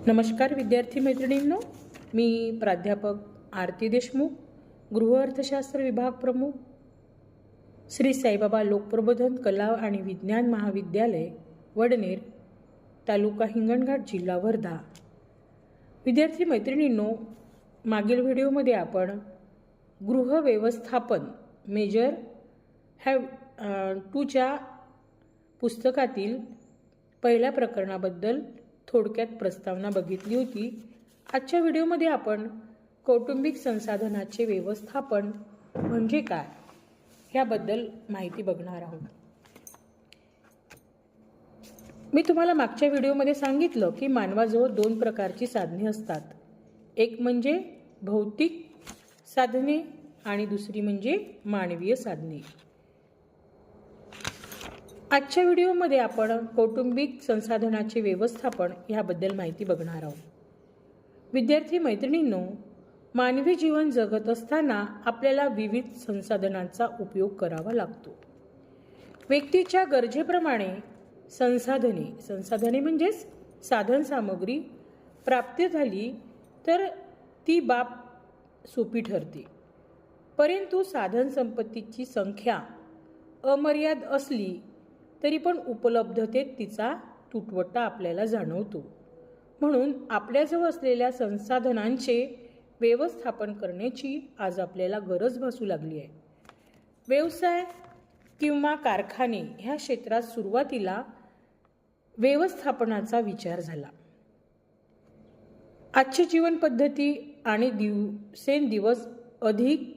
नमस्कार विद्यार्थी मैत्रिणींनो, मी प्राध्यापक आरती देशमुख, गृह अर्थशास्त्र विभाग प्रमुख, श्री साईबाबा लोकप्रबोधन कला आणि विज्ञान महाविद्यालय वडनेर, तालुका हिंगणघाट, जिल्हा वर्धा। विद्यार्थी मैत्रिणींनो, मागील व्हिडिओमध्ये आपण गृह व्यवस्थापन मेजर हॅव 2च्या पुस्तकातील पहिल्या प्रकरणाबद्दल थोडक्यात प्रस्तावना बघितली होती। आजच्या व्हिडिओमध्ये आपण कौटुंबिक संसाधनाचे व्यवस्थापन म्हणजे काय याबद्दल माहिती बघणार आहोत। मी तुम्हाला मागच्या व्हिडिओमध्ये सांगितलं की मानवाजवळ दोन प्रकारची साधने असतात, एक म्हणजे भौतिक साधने आणि दुसरी म्हणजे मानवीय साधने। आजच्या व्हिडिओमध्ये आपण कौटुंबिक संसाधनाचे व्यवस्थापन याबद्दल माहिती बघणार आहोत। विद्यार्थी मैत्रिणींनो, मानवी जीवन जगत असताना आपल्याला विविध संसाधनांचा उपयोग करावा लागतो। व्यक्तीच्या गरजेप्रमाणे संसाधने म्हणजेच साधन सामग्री प्राप्त झाली तर ती बाब सोपी ठरते, परंतु साधन संपत्तीची संख्या अमर्याद असली तरी पण उपलब्धतेत तिचा तुटवडा आपल्याला जाणवतो। म्हणून आपल्याजवळ असलेल्या संसाधनांचे व्यवस्थापन करण्याची आज आपल्याला गरज भासू लागली आहे। व्यवसाय किंवा कारखाने ह्या क्षेत्रात सुरुवातीला व्यवस्थापनाचा विचार झाला। आजची जीवन पद्धती आणि दिवसेंदिवस अधिक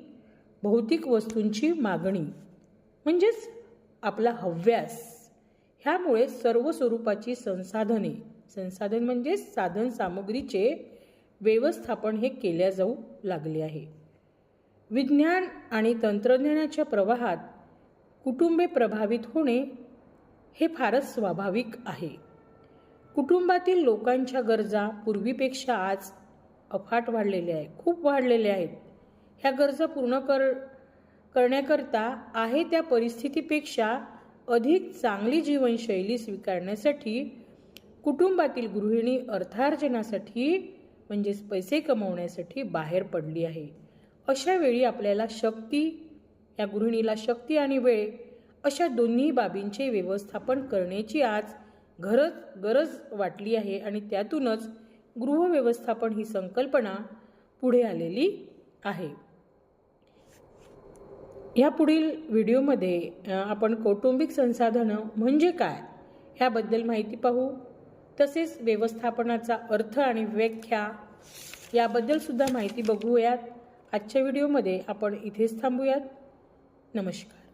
भौतिक वस्तूंची मागणी म्हणजेच आपला हव्यास, ह्यामुळे सर्व स्वरूपाची संसाधन म्हणजे साधन सामग्रीचे व्यवस्थापन हे केल्या जाऊ लागले आहे। विज्ञान आणि तंत्रज्ञानाच्या प्रवाहात कुटुंबे प्रभावित होणे हे फारच स्वाभाविक आहे। कुटुंबातील लोकांच्या गरजा पूर्वीपेक्षा आज अफाट वाढलेल्या आहेत, खूप वाढलेल्या आहेत। ह्या गरजा पूर्ण करण्याकरता आहे त्या परिस्थितीपेक्षा अधिक चांगली जीवनशैली स्वीकारण्यासाठी कुटुंबातील गृहिणी अर्थार्जनासाठी म्हणजेच पैसे कमवण्यासाठी बाहेर पडली आहे। अशा वेळी आपल्याला या गृहिणीला शक्ती आणि वेळ अशा दोन्ही बाबींचे व्यवस्थापन करण्याची आज गरज वाटली आहे आणि त्यातूनच गृह व्यवस्थापन ही संकल्पना पुढे आलेली आहे। या पुढील व्हिडिओमध्ये आपण कौटुंबिक संसाधनं म्हणजे काय ह्याबद्दल माहिती पाहू, तसेच व्यवस्थापनाचा अर्थ आणि व्याख्या याबद्दल सुद्धा माहिती बघूयात। आजच्या व्हिडिओमध्ये आपण इथेच थांबूयात। नमस्कार।